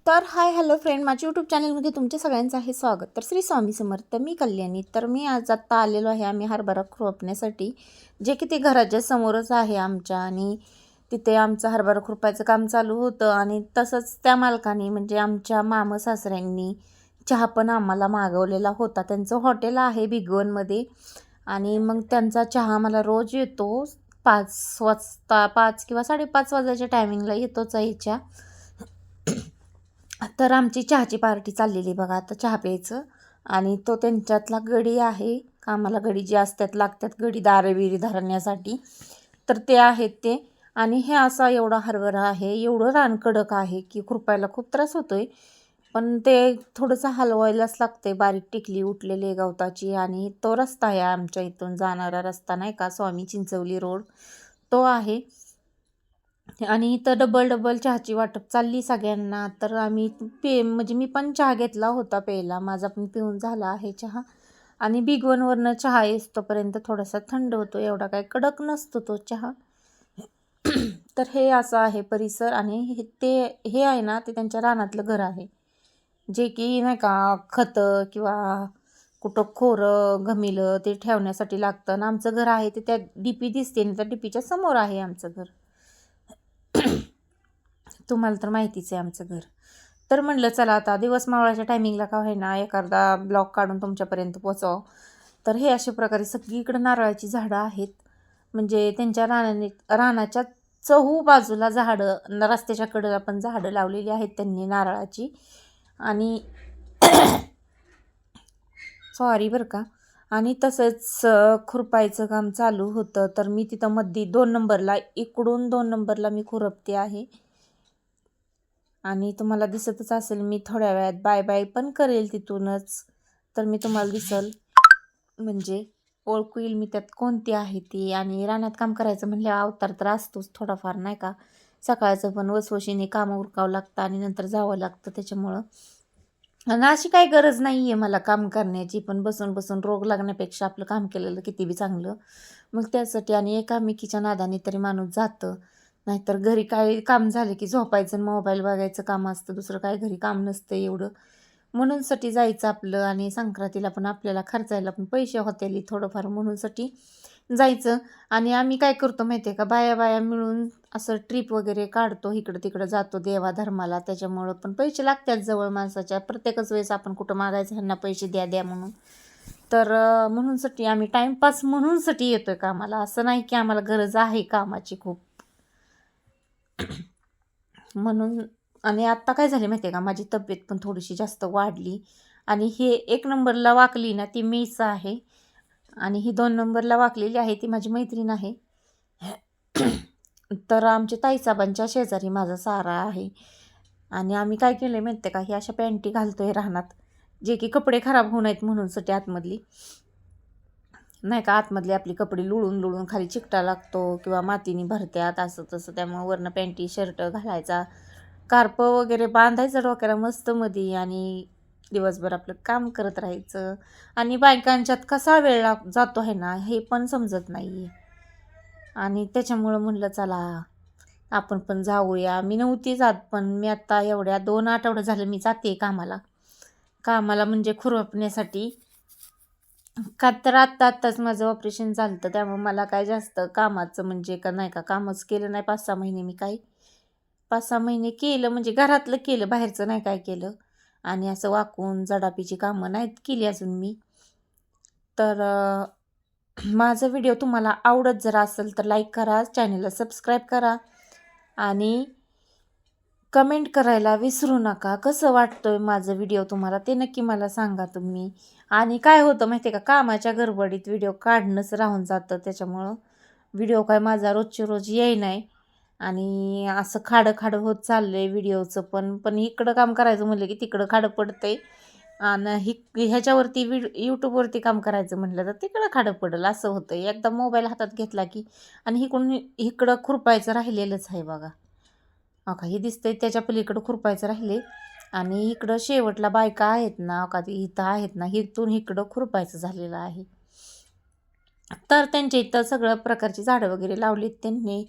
तर hi hello friend, माझ्या YouTube चॅनलमध्ये तुमच्या सगळ्यांचं आहे स्वागत. तर श्री स्वामी समर्थ, मी कल्याणी. तर मी आज आत्ता आलेलो आहे आम्ही हरभरा खुरपण्यासाठी, जे की ते घराच्या समोरच आहे आमच्या. आणि तिथे आमचं हरभरा खुरपायचं काम चालू होतं. आणि तसंच त्या मालकाने म्हणजे आमच्या मामा सासऱ्यांनी चहा पण आम्हाला मागवलेला होता. त्यांचं हॉटेल आहे भिगवणमध्ये. आणि मग त्यांचा चहा मला रोज येतो 5 वाजता, 5 किंवा 5:30 वाजायच्या टायमिंगला येतोच आहे चहा. तर आमची चहाची पार्टी चाललेली बघा आता चहा प्यायचं. आणि तो त्यांच्यातला गडी आहे, कामाला गडी जे असतात लागतात गडी दारे बिरी धरण्यासाठी, तर ते आहेत ते. आणि हे असा एवढा हरभरा आहे, एवढं रान कडक आहे की खुरपायला खूप त्रास होतोय. पण ते थोडंसं हलवायलाच लागते, बारीक टिकली उठलेली गवताची. आणि तो रस्ता आहे आमच्या इथून जाणारा रस्ता, नाही का, स्वामी चिंचवली रोड तो आहे. आणि इथं डबल डबल चहाची वाटप चालली सगळ्यांना. तर आम्ही म्हणजे मी पण चहा घेतला होता प्यायला, माझा पण पिऊन झाला आहे चहा. आणि बिगवनवरनं चहा येतोपर्यंत थोडासा थंड होतो, एवढा काय कडक नसतो तो चहा. तर हे असं आहे परिसर. आणि हे आहे ना, ते त्यांच्या रानातलं घर आहे, जे की नाही का खतं किंवा कुठं खोरं घमिलं ते ठेवण्यासाठी लागतं. आणि आमचं घर आहे ते त्या डीपी दिसते आणि त्या डीपीच्या समोर आहे आमचं घर. तुम्हाला तर माहितीच आहे आमचं घर. तर म्हणलं चला आता दिवस मावळाच्या टायमिंगला का होईना एखादा ब्लॉग काढून तुमच्यापर्यंत पोचावं. तर हे अशा प्रकारे सगळीकडे नारळाची झाडं आहेत. म्हणजे त्यांच्या रानाच्या चहू बाजूला झाडं, रस्त्याच्या कडेला पण झाडं लावलेली आहेत त्यांनी नारळाची. आणि सॉरी बरं का. आणि तसंच खुरपायचं काम चालू होतं. तर मी तिथं मध्ये 2 नंबरला, इकडून 2 नंबरला मी खुरपते आहे. आणि तुम्हाला दिसतच असेल, मी थोड्या वेळात बाय बाय पण करेल तिथूनच. तर मी तुम्हाला दिसल, म्हणजे ओळखू येईल मी त्यात कोणती आहे ती. आणि रानात काम करायचं म्हणलं अवतार तर असतोच थोडाफार, नाही का. सकाळचं पण वसवशीने कामं उरकावं लागतं आणि नंतर जावं लागतं त्याच्यामुळं. आणि अशी काही गरज नाही आहे मला काम करण्याची, पण बसून बसून रोग लागण्यापेक्षा आपलं काम केलेलं किती बी चांगलं. मग त्यासाठी आणि एकामेकीच्या नादाने तरी माणूस जातं. नाहीतर घरी काय काम झालं की झोपायचं आणि मोबाईल बघायचं काम असतं, दुसरं काय घरी काम नसतं एवढं. म्हणूनसाठी जायचं आपलं. आणि संक्रांतीला पण आपल्याला खर्चायला पण पैसे होतील थोडंफार, म्हणूनसाठी जायचं. आणि आम्ही काय करतो माहिती आहे का, बाया बाया मिळून असं ट्रिप वगैरे काढतो, इकडं तिकडं जातो देवाधर्माला. त्याच्यामुळं पण पैसे लागतात जवळ माणसाच्या, प्रत्येकच वेळेस आपण कुठं मागायचं ह्यांना पैसे द्या द्या म्हणून. तर म्हणूनसाठी आम्ही टाईमपास म्हणूनसाठी येतो आहे कामाला, असं नाही की आम्हाला गरज आहे कामाची खूप म्हणून. आणि आत्ता काय झाले माहिती आहे का, माझी तब्येत पण थोडीशी जास्त वाढली. आणि हे 1 नंबरला वाकली ना ती मीच आहे. आणि ही 2 नंबरला वाकलेली आहे ती माझी मैत्रीण आहे. तर आमच्या ताईसाबांच्या शेजारी माझा सारा आहे. आणि आम्ही काय केलं आहे माहिती आहे का, ही अशा पॅन्टी घालतो आहे रानात, जे की कपडे खराब होऊ नयेत म्हणूनसाठी आतमधली, नाही का, आतमधले आपले कपडे लुळून लुळून खाली चिकटा लागतो किंवा मातीने भरत्यात असं तसं. त्यामुळे वरनं पॅन्टी शर्ट घालायचा, कार्प वगैरे बांधायचं डोक्याला मस्त मध्ये, आणि दिवसभर आपलं काम करत राहायचं. आणि बायकांच्यात कसा वेळ जातो आहे ना, हे पण समजत नाही आहे. आणि त्याच्यामुळं म्हणलं चला आपण पण जाऊया. मी नव्हती जात, पण मी आत्ता एवढ्या 2 आठवडं झालं मी जाते कामाला म्हणजे खुरपण्यासाठी. का तर आत्ताच माझं ऑपरेशन झालं होतं, त्यामुळे मला काय जास्त कामाचं म्हणजे का नाही का कामच केलं नाही 5-6 महिने. मी काही 5-6 महिने केलं म्हणजे घरातलं केलं, बाहेरचं नाही काय केलं. आणि असं वाकून जडापीची कामं नाहीत केली अजून मी. तर माझा व्हिडिओ तुम्हाला आवडत जर असेल तर लाईक करा, चॅनलला सबस्क्राईब करा. आणि कमेंट करायला विसरू नका. कसं वाटतोय माझं व्हिडिओ तुम्हाला ते नक्की मला सांगा तुम्ही. आणि काय होतं माहिती आहे का, कामाच्या गडबडीत व्हिडिओ काढणंच राहून जातं, त्याच्यामुळं व्हिडिओ काय माझा रोजचे रोज येई नाही. आणि असं खाडं होत चाललं आहे व्हिडिओचं पण इकडं काम करायचं म्हणलं की तिकडं खाडं पडतंय. आणि ह्याच्यावरती यूट्यूबवरती काम करायचं म्हटलं तर तिकडं खाडं पडेल, असं होतं. एकदा मोबाईल हातात घेतला की. आणि इकडं खुरपायचं राहिलेलंच आहे बघा. का हे दिसतंय त्याच्या पलीकडं खुरपायचं राहिले. आणि इकडं शेवटला बायका आहेत ना, का इथं आहेत ना, इथून इकडं खुरपायचं झालेलं आहे. तर त्यांच्या इथं सगळ्या प्रकारची झाडं वगैरे लावलीत त्यांनी.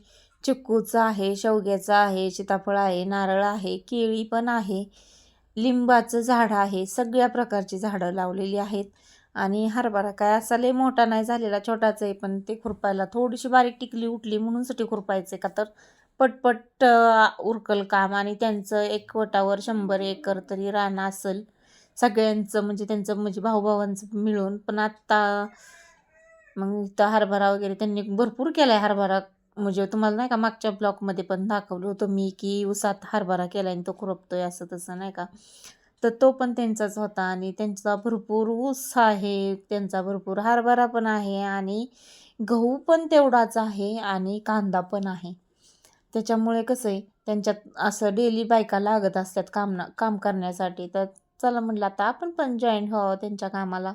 चिक्कूचं आहे, शेवग्याचं आहे, सीताफळ आहे, नारळ आहे, केळी पण आहे, लिंबाचं झाड आहे. सगळ्या प्रकारची झाडं लावलेली आहेत. आणि हरभरा काय असा लय मोठा नाही झालेला, छोटाच आहे, पण ते खुरपायला थोडीशी बारीक टिकली उठली म्हणून साठी खुरपायचे का तर पटपट उरकल काम. आणि त्यांचं एक वटावर 100 एकर तरी रान असेल सगळ्यांचं, म्हणजे त्यांचं म्हणजे भाऊभावांचं मिळून. पण आत्ता मग इथं हरभरा वगैरे त्यांनी भरपूर केलाय हरभरा. म्हणजे तुम्हाला नाही का मागच्या ब्लॉकमध्ये पण दाखवलं होतं मी की उसात हरभरा केला आणि तो खुरपतोय असं तसं नाही का. तर तो पण त्यांचाच होता आणि त्यांचा भरपूर ऊस आहे, त्यांचा भरपूर हरभरा पण आहे आणि गहू पण तेवढाच आहे आणि कांदा पण आहे. त्याच्यामुळे कसं आहे त्यांच्यात असं डेली बायका लागत असतात काम करण्यासाठी. तर चला म्हटलं आता आपण पण जॉईन व्हावं त्यांच्या कामाला.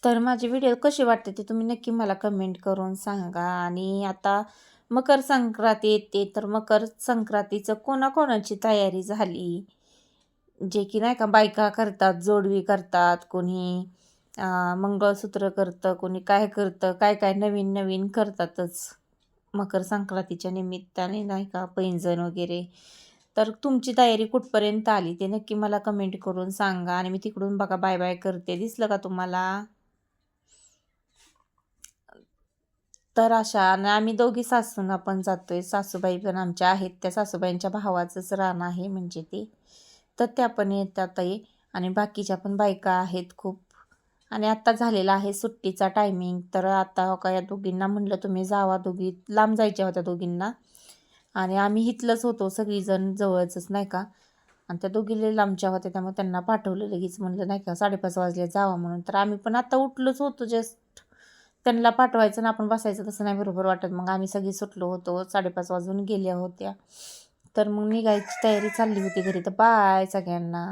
तर माझी व्हिडिओ कशी वाटते ते तुम्ही नक्की मला कमेंट करून सांगा. आणि आता मकर संक्रांती येते, तर मकर संक्रांतीचं कोणाकोणाची तयारी झाली, जे की नाही का बायका करतात, जोडवी करतात, कोणी मंगळसूत्र करतं, कोणी काय करतं, काय काय नवीन नवीन करतातच मकर संक्रांतीच्या निमित्ताने नाही का, पैंजण वगैरे. तर तुमची तयारी कुठपर्यंत आली ते नक्की मला कमेंट करून सांगा. आणि मी तिकडून बघा बाय बाय करते, दिसलं का तुम्हाला. तर अशा आणि आम्ही दोघी सासून आपण जातोय, सासूबाई पण आमच्या आहेत, त्या सासूबाईंच्या भावाचंच रान आहे म्हणजे ते. तर त्या पण येतात आहे आणि बाकीच्या पण बायका आहेत खूप. आणि आत्ता झालेला आहे सुट्टीचा टायमिंग. तर आता हो का या दोघींना म्हणलं तुम्ही जावा, दोघी लांब जायच्या होत्या दोघींना आणि आम्ही इथलंच होतो सगळीजण जवळच नाही का. आणि त्या दोघी लांबच्या होत्या त्यामुळे त्यांना पाठवलं लगेच, म्हणलं नाही का 5:30 वाजले जावा म्हणून. तर आम्ही पण आता उठलोच होतो जस्ट, त्यांना पाठवायचं ना आपण बसायचं तसं नाही बरोबर वाटत. मग आम्ही सगळी सुटलो होतो, 5:30 वाजून गेल्या होत्या. तर मग निघायची तयारी चालली होती घरी. तर बाय सगळ्यांना.